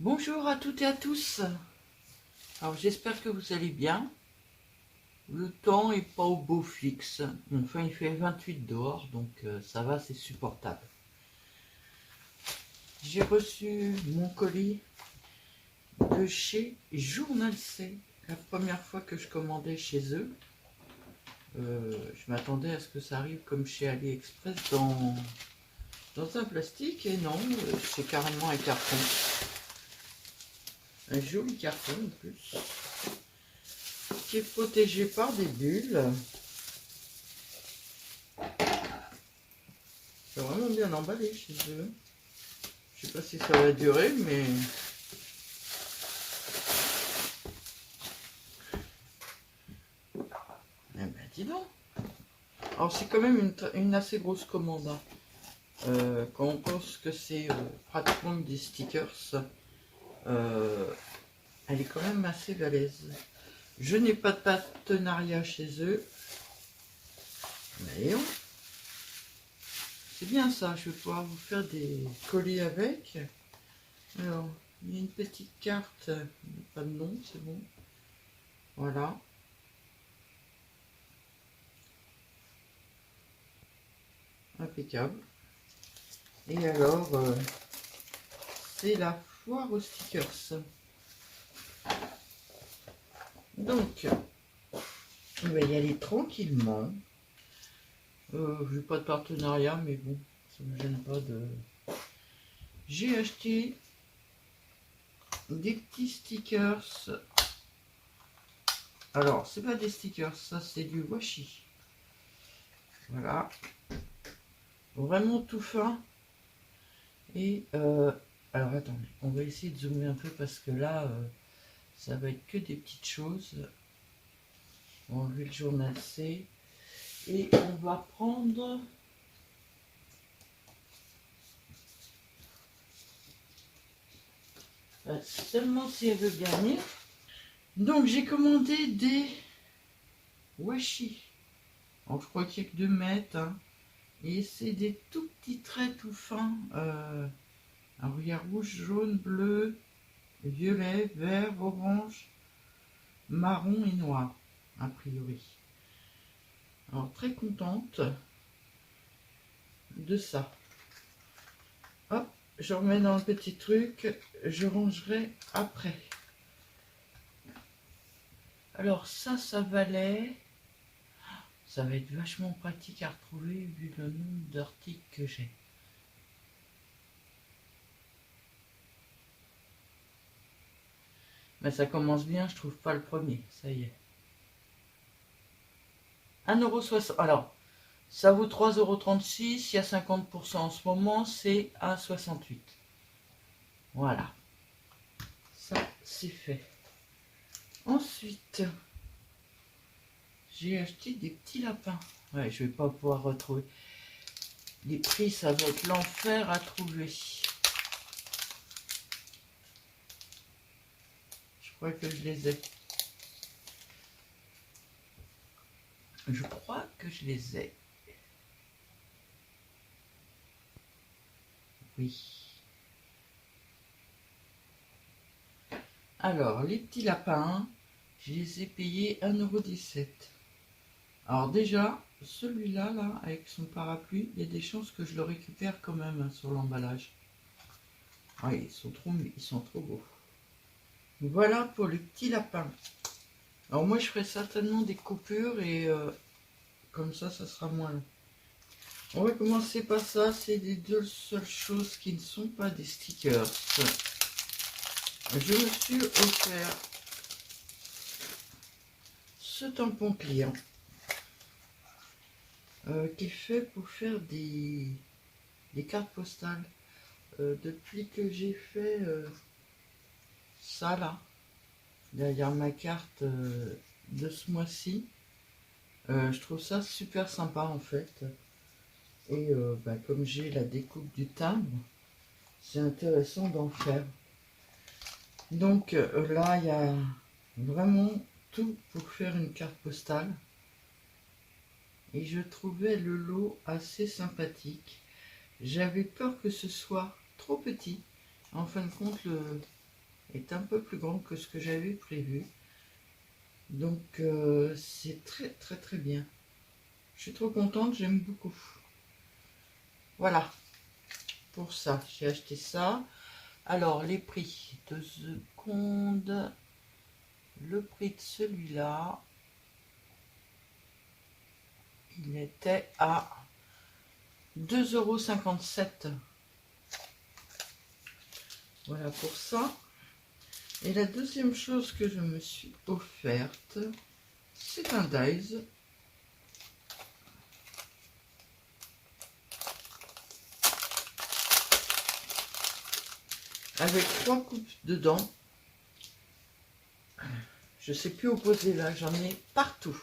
Bonjour à toutes et à tous. Alors j'espère que vous allez bien. Le temps est pas au beau fixe. Enfin il fait 28 dehors donc ça va, c'est supportable. J'ai reçu mon colis de chez Journal C. La première fois que je commandais chez eux. Je m'attendais à ce que ça arrive comme chez AliExpress dans un plastique et non, c'est carrément un carton. Un joli carton en plus. Qui est protégé par des bulles. C'est vraiment bien emballé chez eux. Je sais pas si ça va durer, mais... Eh ben, dis donc. Alors, c'est quand même une assez grosse commande. Hein. Quand on pense que c'est pratiquement des stickers, elle est quand même assez balèze. Je n'ai pas de partenariat chez eux. Mais c'est bien ça, je vais pouvoir vous faire des colis avec. Alors, il y a une petite carte, pas de nom, c'est bon. Voilà. Impeccable. Et alors, c'est la foire aux stickers. Donc, on va y aller tranquillement. J'ai pas de partenariat, mais bon, ça me gêne pas de... J'ai acheté des petits stickers. Alors, c'est pas des stickers, ça c'est du washi. Voilà. Vraiment tout fin. Et, alors attendez, on va essayer de zoomer un peu parce que là, ça va être que des petites choses. On va enlever le journal C. Et on va prendre... seulement si elle veut bien venir. Donc j'ai commandé des washi. Alors je crois qu'il n'y a que 2 mètres. Hein. Et c'est des tout petits traits tout fins. Alors il y a rouge, jaune, bleu, violet, vert, orange, marron et noir, a priori. Alors très contente de ça. Hop, je remets dans le petit truc. Je rangerai après. Alors ça valait... Ça va être vachement pratique à retrouver vu le nombre d'articles que j'ai. Mais ça commence bien, je trouve pas le premier, ça y est. 1,60 €. Alors, ça vaut 3,36 €, il y a 50% en ce moment, c'est à 68. Voilà. Ça, c'est fait. Ensuite, j'ai acheté des petits lapins. Ouais, je vais pas pouvoir retrouver. Les prix, ça va être l'enfer à trouver. Je crois que je les ai. Je crois que je les ai. Oui. Alors, les petits lapins, je les ai payés 1,17 €. Alors déjà, celui-là, là, avec son parapluie, il y a des chances que je le récupère quand même hein, sur l'emballage. Ah, ils sont trop beaux. Voilà pour les petits lapins. Alors moi, je ferai certainement des coupures et comme ça sera moins long. On va commencer par ça. C'est les deux seules choses qui ne sont pas des stickers. Je me suis offert ce tampon client qui est fait pour faire des cartes postales. Depuis que j'ai fait ça là, derrière ma carte de ce mois-ci, je trouve ça super sympa en fait. Et comme j'ai la découpe du timbre, c'est intéressant d'en faire. Donc là, il y a vraiment tout pour faire une carte postale. Et je trouvais le lot assez sympathique. J'avais peur que ce soit trop petit. En fin de compte, est un peu plus grande que ce que j'avais prévu. Donc c'est très bien. Je suis trop contente, j'aime beaucoup. Voilà, pour ça, j'ai acheté ça. Alors, les prix, 2 secondes. Le prix de celui-là, il était à 2,57 €. Voilà pour ça. Et la deuxième chose que je me suis offerte, c'est un Dies. Avec 3 coupes dedans. Je sais plus où poser là, j'en ai partout.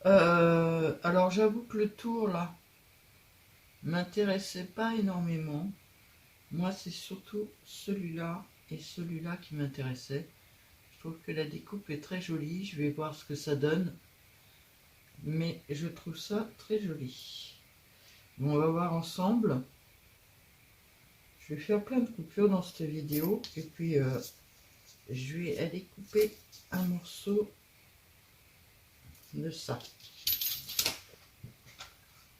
Alors j'avoue que le tour là m'intéressait pas énormément. Moi c'est surtout celui-là et celui-là qui m'intéressait. Je trouve que la découpe est très jolie. Je vais voir ce que ça donne. Mais je trouve ça très joli. Bon, on va voir ensemble. Je vais faire plein de coupures dans cette vidéo. Et puis je vais aller couper un morceau de ça.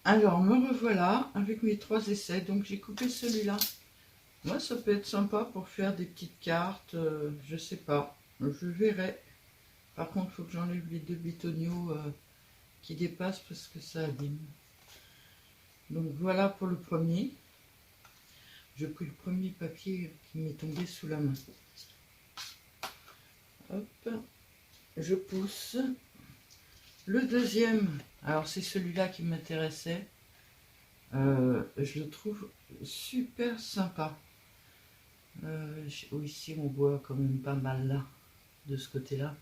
Alors me revoilà avec mes 3 essais. Donc j'ai coupé celui-là. Moi ça peut être sympa pour faire des petites cartes. Je sais pas. Je verrai. Par contre il faut que j'enlève les 2 bétoniaux qui dépassent parce que ça abîme. Donc voilà pour le premier. J'ai pris le premier papier qui m'est tombé sous la main. Hop. Je pousse. Le deuxième, alors c'est celui-là qui m'intéressait. Je le trouve super sympa. Ici on voit quand même pas mal là, de ce côté-là.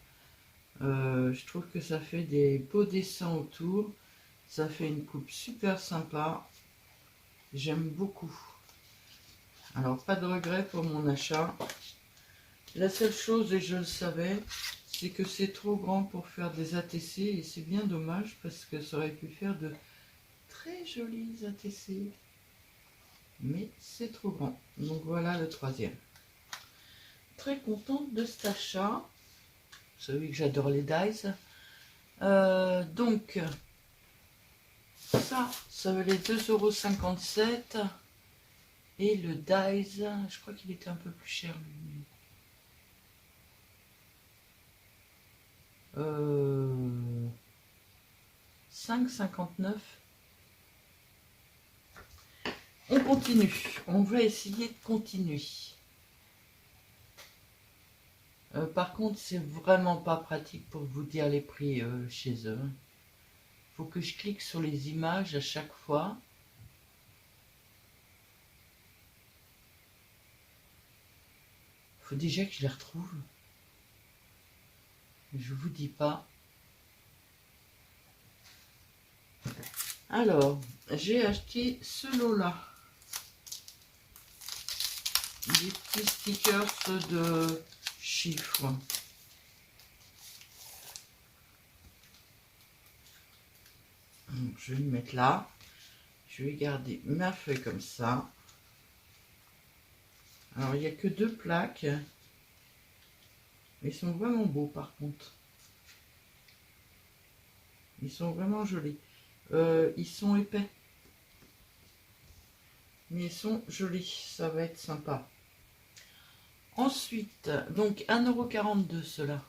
Je trouve que ça fait des beaux dessins autour. Ça fait une coupe super sympa. J'aime beaucoup. Alors pas de regret pour mon achat. La seule chose, et je le savais, c'est que c'est trop grand pour faire des ATC et c'est bien dommage parce que ça aurait pu faire de très jolis ATC. Mais c'est trop grand. Donc voilà le troisième. Très contente de cet achat. Vous savez que j'adore les dies. Donc ça valait 2,57 €. Et le dies, je crois qu'il était un peu plus cher lui. 5,59 €. On continue. On va essayer de continuer. Par contre, c'est vraiment pas pratique pour vous dire les prix chez eux. Faut que je clique sur les images à chaque fois. Faut déjà que je les retrouve. Je vous dis pas. Alors, j'ai acheté ce lot-là. Des petits stickers de chiffres. Donc, je vais le mettre là. Je vais garder ma feuille comme ça. Alors, il n'y a que 2 plaques. Ils sont vraiment beaux par contre. Ils sont vraiment jolis. Ils sont épais. Mais ils sont jolis. Ça va être sympa. Ensuite, donc 1,42 € ceux-là.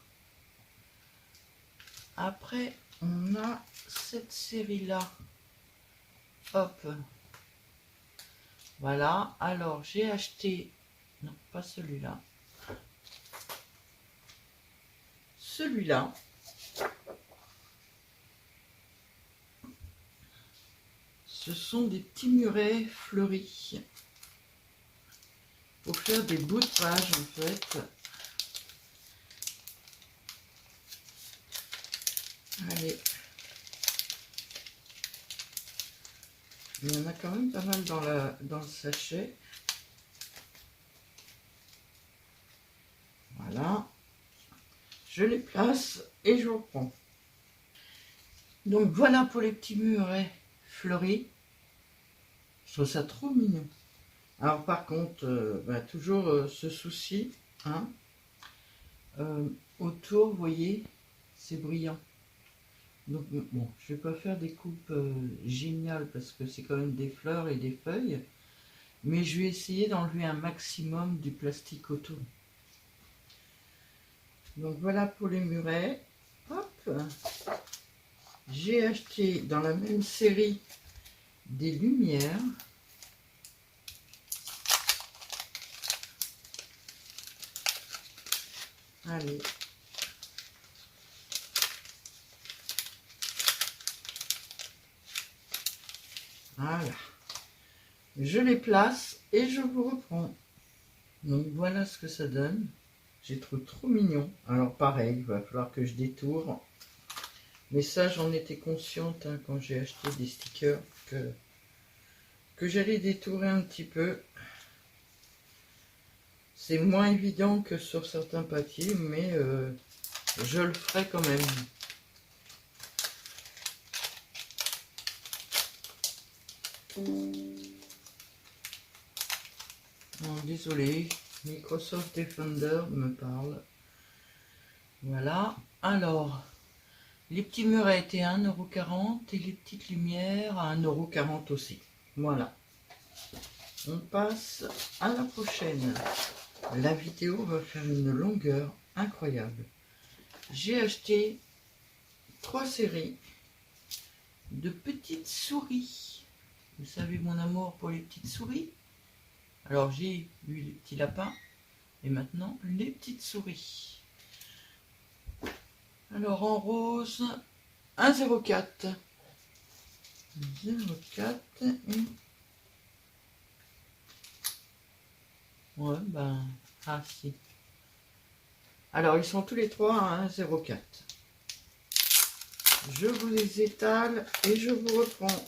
Après, on a cette série-là. Hop. Voilà. Alors, j'ai acheté... Non, pas celui-là. Celui-là. Ce sont des petits murets fleuris. Pour faire des bouts de page, en fait. Allez. Il y en a quand même pas mal dans le sachet. Voilà. Je les place et je reprends. Donc voilà pour les petits murets fleuris. Je trouve ça trop mignon. Alors par contre, toujours ce souci, Hein. Autour, vous voyez, c'est brillant. Donc bon, je vais pas faire des coupes géniales parce que c'est quand même des fleurs et des feuilles. Mais je vais essayer d'enlever un maximum du plastique autour. Donc voilà pour les murets. Hop. J'ai acheté dans la même série des lumières. Allez. Voilà. Je les place et je vous reprends. Donc voilà ce que ça donne. J'ai trouvé trop mignon. Alors pareil, il va falloir que je détourne. Mais ça, j'en étais consciente hein, quand j'ai acheté des stickers que j'allais détourer un petit peu. C'est moins évident que sur certains papiers, mais je le ferai quand même. Oh, désolé, Microsoft Defender me parle. Voilà. Alors, les petits murets étaient à 1,40 € et les petites lumières à 1,40 € aussi. Voilà. On passe à la prochaine. La vidéo va faire une longueur incroyable. J'ai acheté 3 séries de petites souris. Vous savez mon amour pour les petites souris. Alors j'ai eu les petits lapins et maintenant les petites souris. Alors en rose, 1,04. 0,4 et... Ouais, ben... Ah si. Alors ils sont tous les trois à 1,04. Je vous les étale et je vous reprends.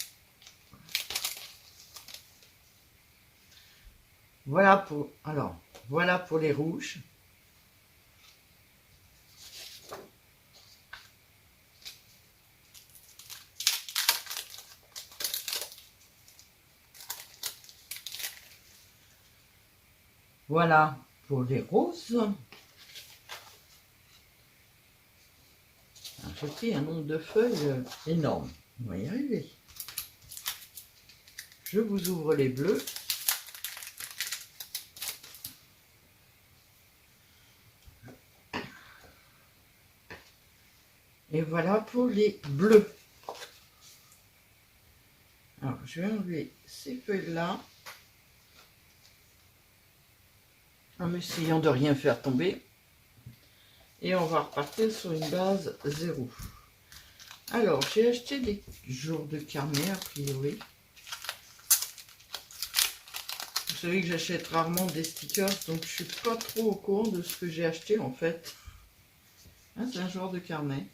Voilà pour... Alors, voilà pour les rouges. Voilà pour les roses. J'ai pris un nombre de feuilles énorme. On va y arriver. Je vous ouvre les bleus. Et voilà pour les bleus. Alors, je vais enlever ces feuilles-là. En essayant de rien faire tomber. Et on va repartir sur une base 0. Alors, j'ai acheté des jours de carnet, a priori. Vous savez que j'achète rarement des stickers, donc je suis pas trop au courant de ce que j'ai acheté en fait. Ah, c'est un genre de carnet.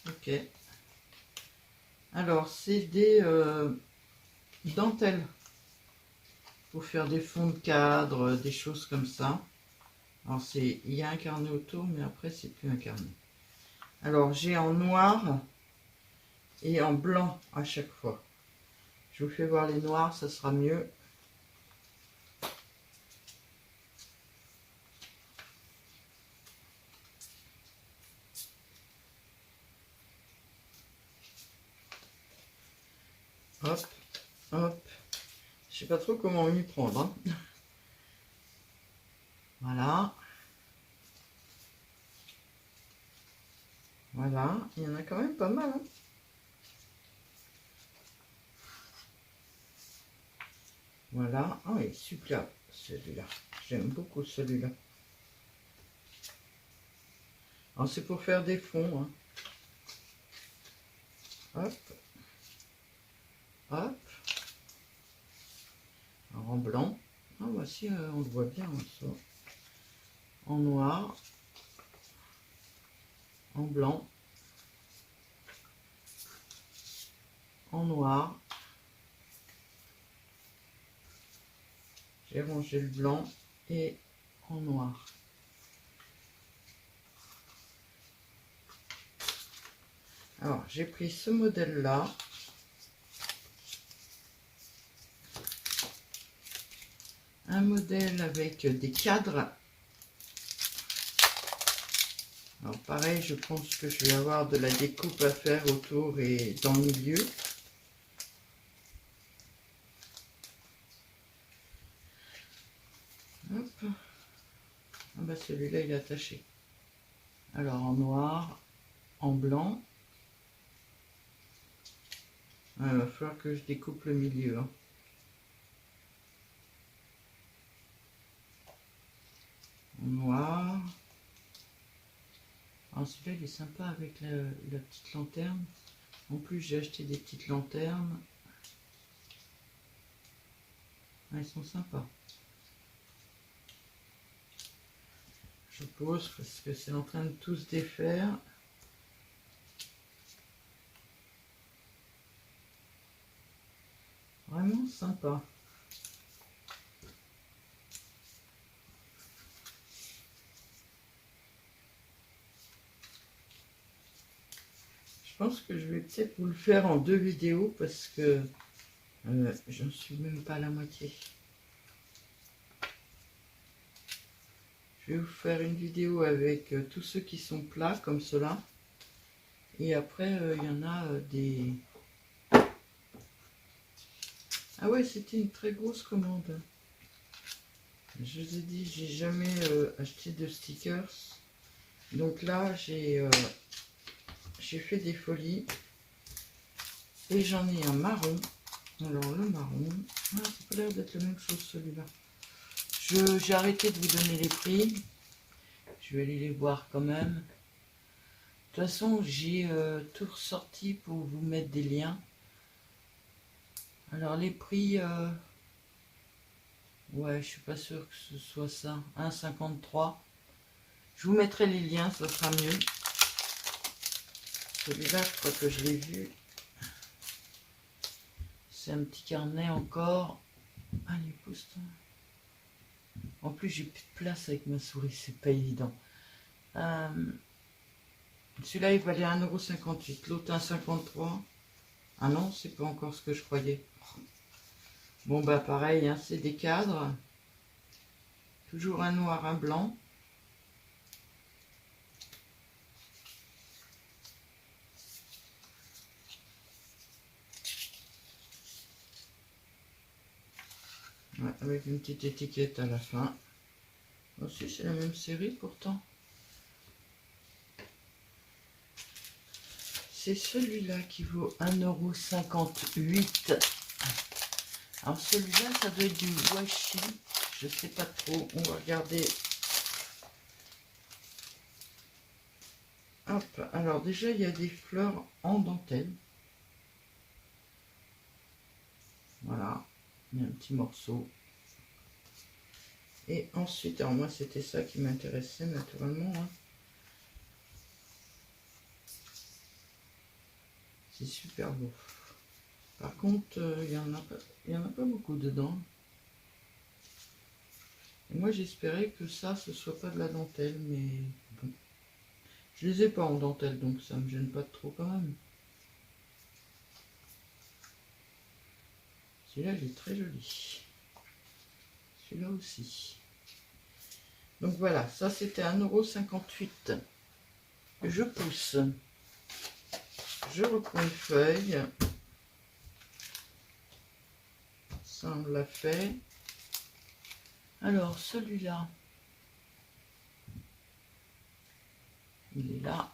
Ok. Alors, c'est des dentelles. Pour faire des fonds de cadre, des choses comme ça. Alors, il y a un carnet autour, mais après, c'est plus un carnet. Alors, j'ai en noir et en blanc à chaque fois. Je vous fais voir les noirs, ça sera mieux. Hop, hop. Je sais pas trop comment m'y prendre. Hein. Voilà. Voilà, il y en a quand même pas mal. Hein. Voilà. Ah oui, super celui-là. J'aime beaucoup celui-là. Alors c'est pour faire des fonds. Hein. Hop. Hop. Alors, en blanc. Ah voici, on le voit bien ça. En noir. En blanc. En noir. J'ai rangé le blanc et en noir. Alors, j'ai pris ce modèle-là. un modèle avec des cadres. Alors pareil, je pense que je vais avoir de la découpe à faire autour et dans le milieu. Hop. Ah bah celui-là il est attaché. Alors en noir, en blanc. Ah, il va falloir que je découpe le milieu. Hein. En noir. Alors celui-là il est sympa avec la petite lanterne. En plus j'ai acheté des petites lanternes. Ah, ils sont sympas. Je pose parce que c'est en train de tout se défaire. Vraiment sympa. Je pense que je vais peut-être vous le faire en 2 vidéos parce que j'en suis même pas à la moitié. Je vais vous faire une vidéo avec tous ceux qui sont plats comme cela. Et après, il y en a des... Ah ouais, c'était une très grosse commande. Je vous ai dit, j'ai jamais acheté de stickers. Donc là, j'ai fait des folies. Et j'en ai un marron. Alors le marron, ah, ça peut l'air d'être la même chose celui-là. J'ai arrêté de vous donner les prix. Je vais aller les voir quand même. De toute façon, j'ai tout ressorti pour vous mettre des liens. Alors les prix, ouais, je suis pas sûre que ce soit ça. 1,53. Je vous mettrai les liens, ça sera mieux. Celui-là, je crois que je l'ai vu. C'est un petit carnet encore. Allez, pousse-toi. En plus, j'ai plus de place avec ma souris, c'est pas évident. Celui-là, il valait 1,58 €. L'autre, 1,53 €. Ah non, c'est pas encore ce que je croyais. Bon, bah pareil, hein, c'est des cadres. Toujours un noir, un blanc. Ouais, avec une petite étiquette à la fin. Aussi, c'est la même série pourtant. C'est celui-là qui vaut 1,58 €. Alors celui-là, ça doit être du washi. Je sais pas trop. On va regarder. Hop. Alors déjà, il y a des fleurs en dentelle. Voilà. Il y a un petit morceau. Et ensuite, alors moi, c'était ça qui m'intéressait naturellement. Hein. C'est super beau. Par contre, il y en a pas beaucoup dedans. Et moi, j'espérais que ça, ce soit pas de la dentelle, mais bon. Je les ai pas en dentelle, donc ça me gêne pas trop quand même. Celui-là, il est très joli. Celui-là aussi. Donc voilà, ça c'était 1,58 €. Je pousse. Je reprends une feuille. Ça, on l'a fait. Alors, celui-là, il est là.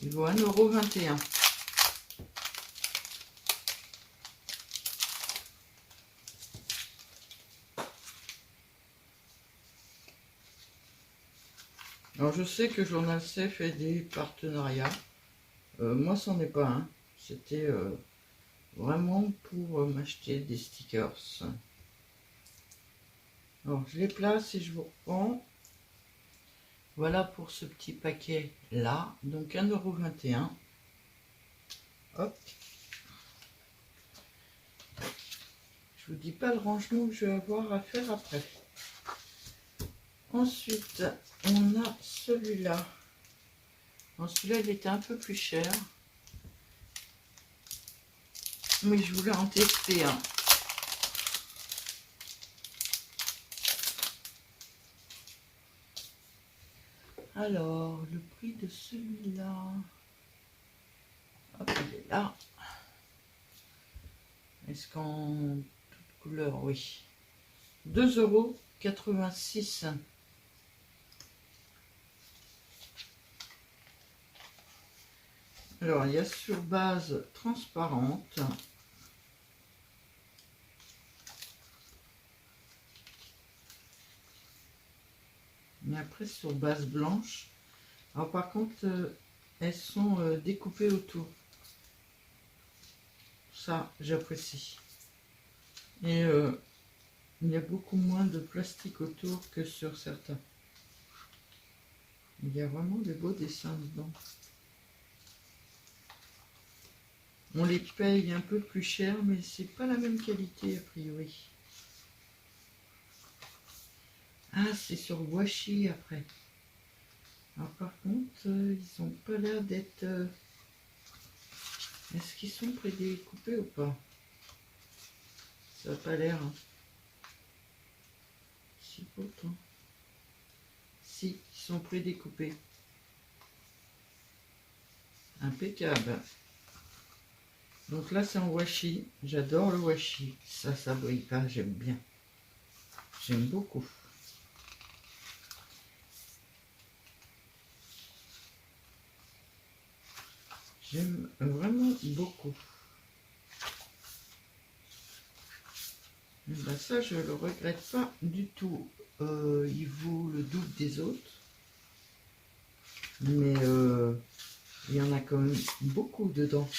Il vaut 1,21 €. Alors, je sais que Journal C fait des partenariats. Moi, c'en est pas un. C'était vraiment pour m'acheter des stickers. Alors, je les place et je vous reprends. Voilà pour ce petit paquet là. Donc 1,21 €. Hop. Je vous dis pas le rangement que je vais avoir à faire après. Ensuite, on a celui-là. Celui-là, il était un peu plus cher. Mais je voulais en tester un. Alors, le prix de celui-là. Hop, il est là. Est-ce qu'en toute couleur? Oui. 2,86 €. Alors, il y a sur base transparente. Mais après, sur base blanche. Alors, par contre, elles sont découpées autour. Ça, j'apprécie. Et il y a beaucoup moins de plastique autour que sur certains. Il y a vraiment des beaux dessins dedans. On les paye un peu plus cher, mais c'est pas la même qualité a priori. Ah, c'est sur washi après. Alors par contre, ils n'ont pas l'air d'être... Est-ce qu'ils sont prédécoupés ou pas? Ça n'a pas l'air. Hein. Si pourtant. Si, ils sont prédécoupés. Impeccable. Donc là, c'est en washi. J'adore le washi. Ça brille pas, j'aime bien. J'aime beaucoup. J'aime vraiment beaucoup. Et ben ça, je le regrette pas du tout. Il vaut le double des autres. Mais il y en a quand même beaucoup dedans.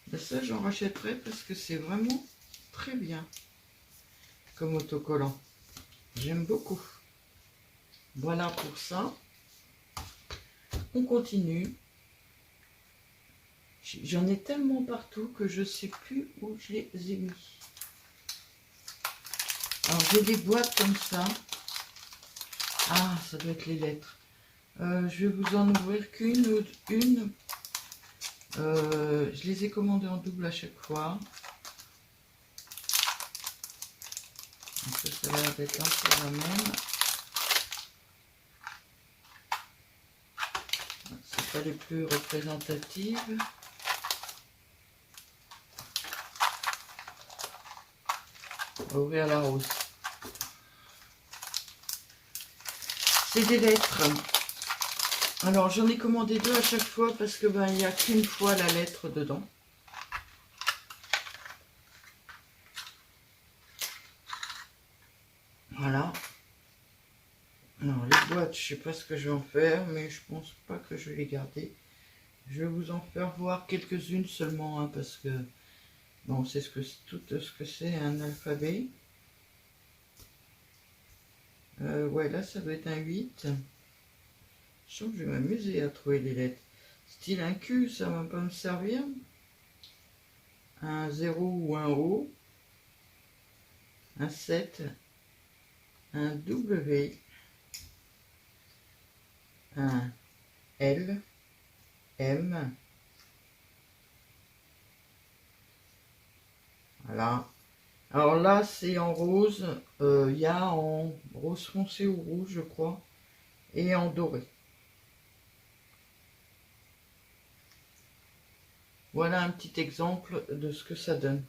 Ben ça, j'en rachèterai parce que c'est vraiment très bien comme autocollant. J'aime beaucoup. Voilà pour ça. On continue. J'en ai tellement partout que je ne sais plus où je les ai mis. Alors j'ai des boîtes comme ça. Ah, ça doit être les lettres. Je vais vous en ouvrir qu'une ou une. Je les ai commandées en double à chaque fois. Ça a l'air d'être un peu la même. C'est pas les plus représentatives. On va ouvrir la rose. C'est des lettres. Alors j'en ai commandé deux à chaque fois parce que ben il n'y a qu'une fois la lettre dedans. Voilà. Alors les boîtes, je sais pas ce que je vais en faire, mais je pense pas que je vais les garder. Je vais vous en faire voir quelques-unes seulement, hein, parce que bon, c'est tout ce que c'est un alphabet. Ouais, là ça doit être un 8. Je sens que je vais m'amuser à trouver les lettres. Style un Q, ça va pas me servir. Un 0 ou un O. Un 7. Un W. Un L. M. Voilà. Alors là, c'est en rose. Il y a en rose foncé ou rouge, je crois. Et en doré. Voilà un petit exemple de ce que ça donne.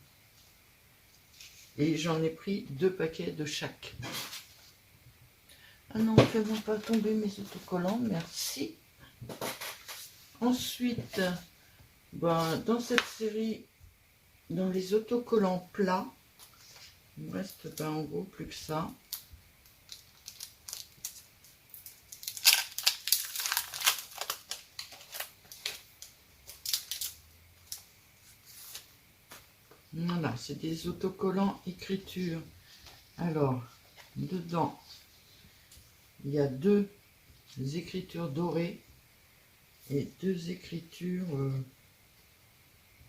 Et j'en ai pris 2 paquets de chaque. Ah non, fais-moi pas tomber mes autocollants, merci. Ensuite, ben, dans cette série, dans les autocollants plats, il me reste ben, en gros plus que ça. Voilà, c'est des autocollants écriture. Alors, dedans, il y a 2 écritures dorées et 2 écritures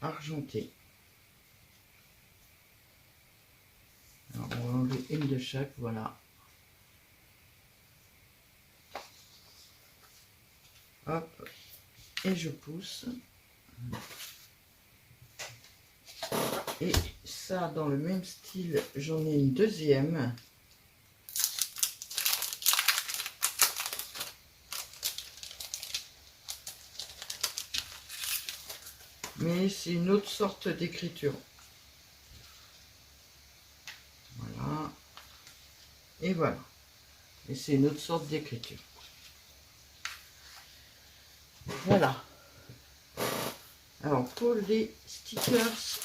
argentées. Alors, on va enlever une de chaque, voilà. Hop, et je pousse. Et ça, dans le même style, j'en ai une deuxième. mais c'est une autre sorte d'écriture. Voilà. Et voilà. Et c'est une autre sorte d'écriture. Voilà. Alors, pour les stickers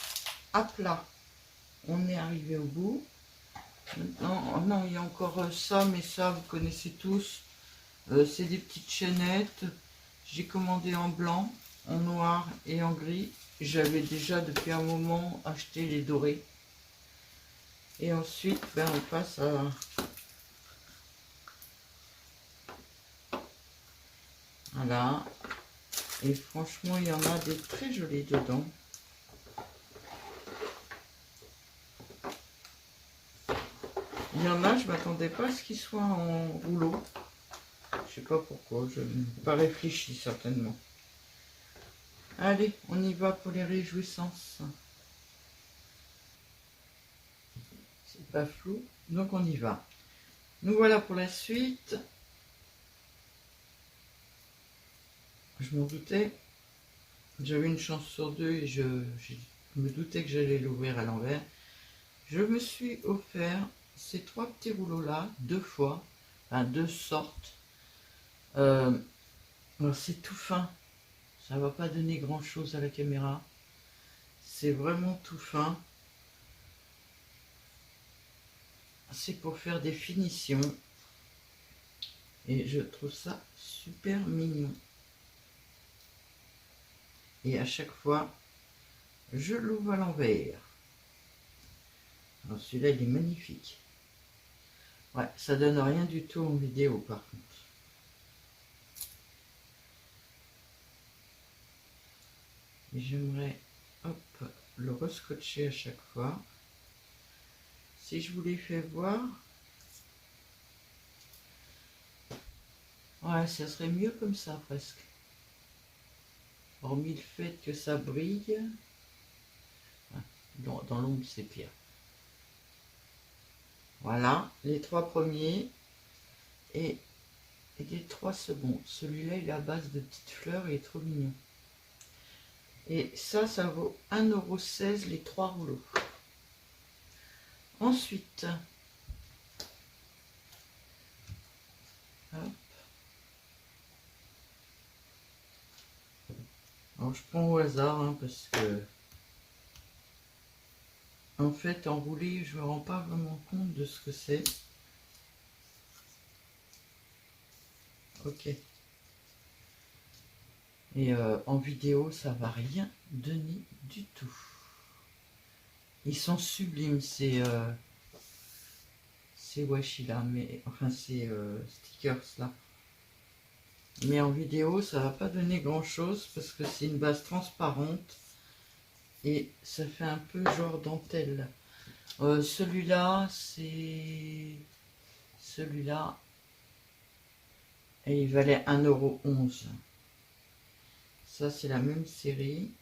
à plat, on est arrivé au bout. Maintenant, oh non, il y a encore ça, mais ça, vous connaissez tous. C'est des petites chaînettes. J'ai commandé en blanc, en noir et en gris. J'avais déjà depuis un moment acheté les dorés. Et ensuite, ben, on passe à... Voilà. Et franchement, il y en a des très jolis dedans. Il y en a, je m'attendais pas à ce qu'ils soient en rouleau. Je sais pas pourquoi, je n'ai pas réfléchi certainement. Allez, on y va pour les réjouissances. C'est pas flou, donc on y va. Nous voilà pour la suite. Je m'en doutais. J'avais une chance sur deux et je me doutais que j'allais l'ouvrir à l'envers. Je me suis offert ces trois petits rouleaux-là, deux fois, enfin deux sortes. C'est tout fin. Ça va pas donner grand-chose à la caméra. C'est vraiment tout fin. C'est pour faire des finitions. Et je trouve ça super mignon. Et à chaque fois, je l'ouvre à l'envers. Alors celui-là, il est magnifique. Ouais, ça donne rien du tout en vidéo par contre. Et j'aimerais, hop, le rescotcher à chaque fois. Si je vous les fais voir, ouais, ça serait mieux comme ça presque. Hormis le fait que ça brille, dans l'ombre c'est pire. Voilà, les trois premiers et les trois seconds. Celui-là, il est à base de petites fleurs, il est trop mignon. Et ça vaut 1,16 € les trois rouleaux. Ensuite, hop. Alors je prends au hasard hein, parce que en fait enroulé je me rends pas vraiment compte de ce que c'est. Ok. Et en vidéo ça va rien donner du tout. Ils sont sublimes ces washi là, mais enfin ces stickers là. Mais en vidéo ça va pas donner grand chose parce que c'est une base transparente et ça fait un peu genre dentelle. Celui-là c'est celui-là et il valait 1,11 €. Ça c'est la même série.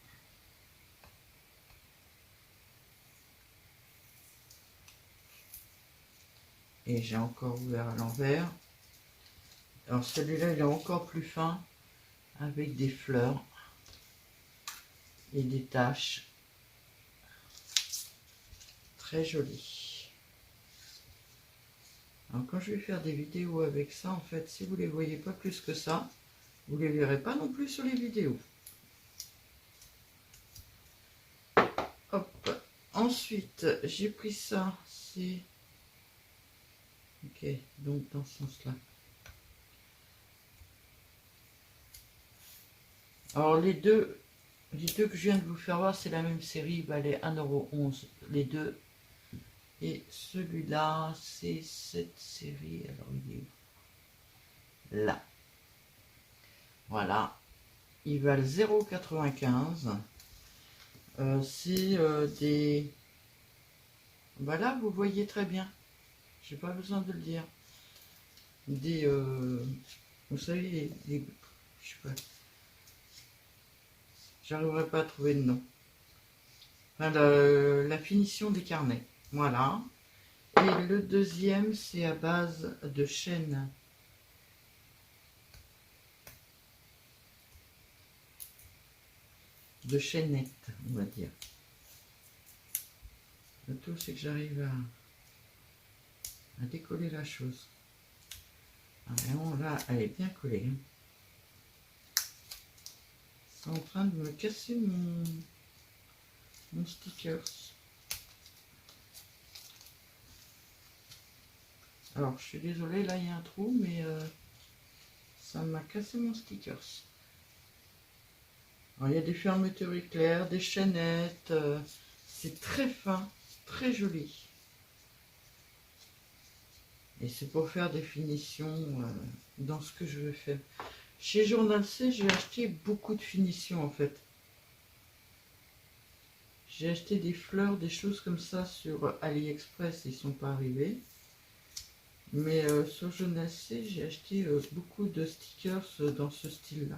Et j'ai encore ouvert à l'envers. Alors celui-là il est encore plus fin avec des fleurs et des taches. Très joli. Alors quand je vais faire des vidéos avec ça, en fait, si vous les voyez pas plus que ça, vous les verrez pas non plus sur les vidéos. Hop. Ensuite, j'ai pris ça, c'est... Ok, donc dans ce sens-là. Alors les deux que je viens de vous faire voir, c'est la même série, il valait 1,11 € les deux. Et celui-là, c'est cette série, alors il est où? Là. Voilà. Ils valent 0,95 €. C'est des... Bah là, vous voyez très bien. J'ai pas besoin de le dire. Des... vous savez, des... Je sais pas. J'arriverai pas à trouver le nom. Enfin, la finition des carnets. Voilà. Et le deuxième, c'est à base de chêne. de chaînette, on va dire. Le tout, c'est que j'arrive à décoller la chose. Alors là, elle est bien collée. C'est en train de me casser mon stickers. Alors, je suis désolée, là, il y a un trou, mais ça m'a cassé mon stickers. Alors, il y a des fermetures éclairs, des chaînettes. C'est très fin, très joli. Et c'est pour faire des finitions dans ce que je veux faire. Chez Journal C, j'ai acheté beaucoup de finitions, en fait. J'ai acheté des fleurs, des choses comme ça sur AliExpress, ils ne sont pas arrivés. Mais sur Journal C, j'ai acheté beaucoup de stickers dans ce style-là.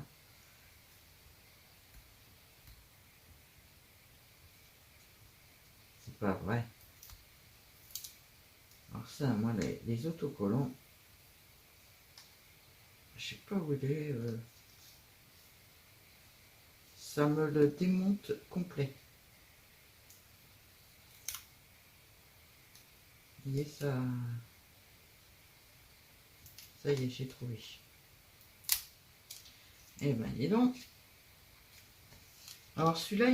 C'est pas vrai. Alors ça, moi, les autocollants, je sais pas où il est. Ça me le démonte complet. Vous voyez, ça y est, j'ai trouvé. Eh ben, dis donc. Alors celui-là,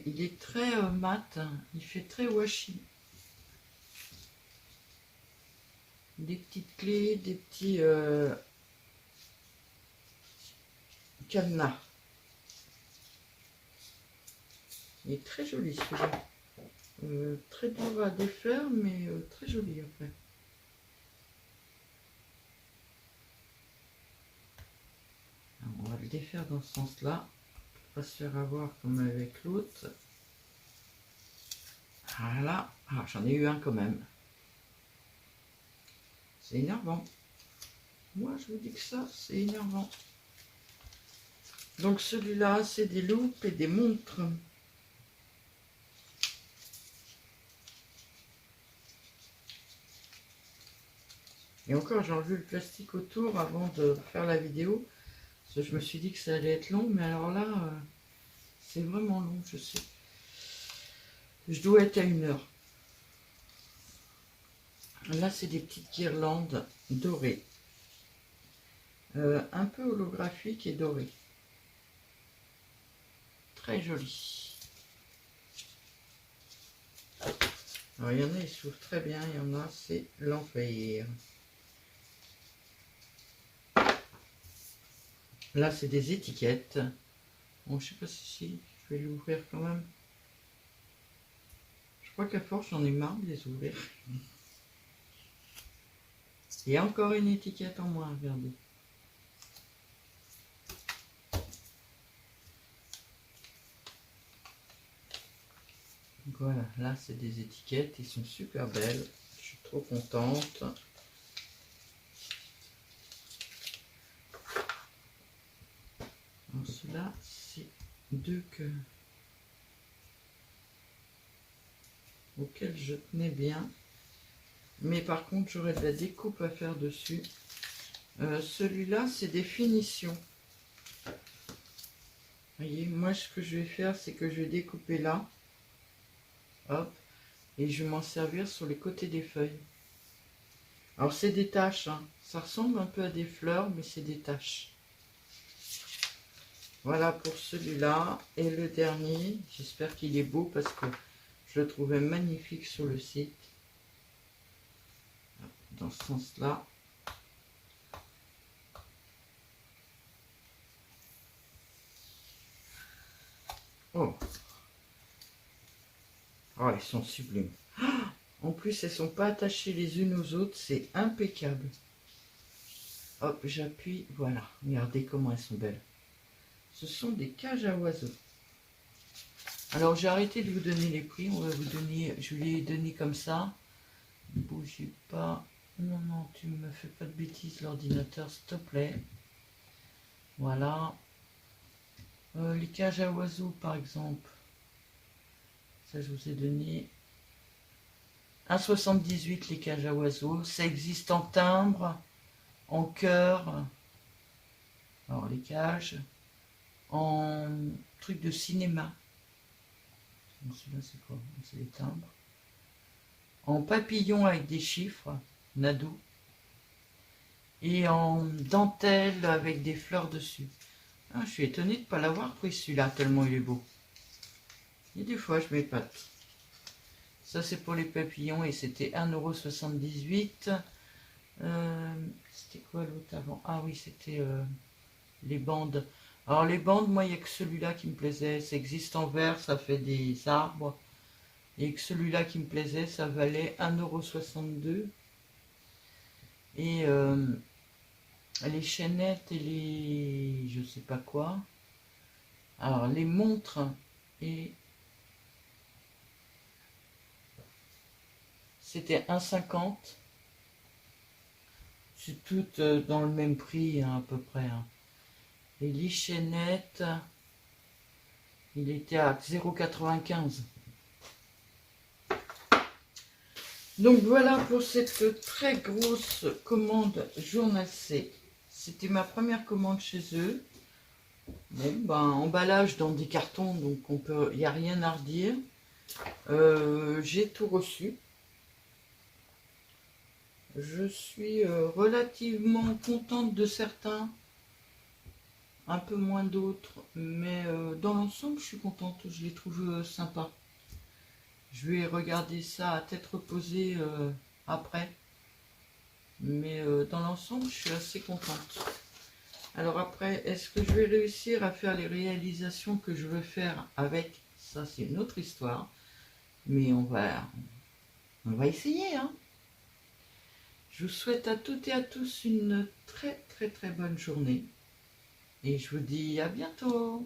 il est très mat, il fait très washi. Des petites clés, des petits cadenas. Il est très joli celui-là. Très dur à défaire, mais très joli après. Alors, on va le défaire dans ce sens-là. Pas se faire avoir comme avec l'autre. Voilà. Ah, j'en ai eu un quand même. C'est énervant. Moi, je vous dis que ça, c'est énervant. Donc celui-là, c'est des loupes et des montres. Et encore, j'ai enlevé le plastique autour avant de faire la vidéo. Parce que je me suis dit que ça allait être long, mais alors là, c'est vraiment long, je sais. Je dois être à 1 heure. Là, c'est des petites guirlandes dorées. Un peu holographiques et dorées. Très jolies. Alors, il y en a, ils s'ouvrent très bien. Il y en a, c'est l'enfer. Là, c'est des étiquettes. Bon, je sais pas si je vais l'ouvrir quand même. Je crois qu'à force, j'en ai marre de les ouvrir. Il y a encore une étiquette en moins, regardez. Donc voilà, là c'est des étiquettes, ils sont super belles. Je suis trop contente. Alors ceux-là, c'est deux auxquels je tenais bien. Mais par contre, j'aurais de la découpe à faire dessus. Celui-là, c'est des finitions. Vous voyez, moi, ce que je vais faire, c'est que je vais découper là. Hop. Et je vais m'en servir sur les côtés des feuilles. Alors, c'est des taches. Hein. Ça ressemble un peu à des fleurs, mais c'est des taches. Voilà pour celui-là. Et le dernier, j'espère qu'il est beau parce que je le trouvais magnifique sur le site. Dans ce sens-là. Oh. Oh, ils sont sublimes. En plus, elles ne sont pas attachées les unes aux autres. C'est impeccable. Hop, j'appuie. Voilà. Regardez comment elles sont belles. Ce sont des cages à oiseaux. Alors, j'ai arrêté de vous donner les prix. On va vous donner, je vous les donner comme ça. Ne bougez pas. Non, non, tu ne me fais pas de bêtises, l'ordinateur, s'il te plaît. Voilà. Les cages à oiseaux, par exemple. Ça, je vous ai donné 1,78 les cages à oiseaux. Ça existe en timbre, en cœur. Alors, les cages. En truc de cinéma. Celui-là, c'est quoi? C'est les timbres. En papillon avec des chiffres, Nado. Et en dentelle avec des fleurs dessus. Ah, je suis étonnée de ne pas l'avoir pris celui-là, tellement il est beau. Et des fois, je m'épate. Ça, c'est pour les papillons et c'était 1,78 €. C'était quoi l'autre avant? Ah oui, c'était les bandes. Alors, les bandes, moi, il n'y a que celui-là qui me plaisait. Ça existe en vert, ça fait des arbres. Et que celui-là qui me plaisait, ça valait 1,62 €. Et les chaînettes et les... je sais pas quoi. Alors, les montres et... c'était 1,50 €. C'est tout dans le même prix, hein, à peu près. Hein. Et les chaînettes, il était à 0,95 €. Donc voilà pour cette très grosse commande Journal C. C'était ma première commande chez eux. Bon, ben, emballage dans des cartons, donc il n'y a rien à redire. J'ai tout reçu. Je suis relativement contente de certains, un peu moins d'autres, mais dans l'ensemble, je suis contente. Je les trouve sympas. Je vais regarder ça à tête reposée après, mais dans l'ensemble, je suis assez contente. Alors après, est-ce que je vais réussir à faire les réalisations que je veux faire avec? Ça, c'est une autre histoire, mais on va essayer, hein. Je vous souhaite à toutes et à tous une très très très bonne journée et je vous dis à bientôt.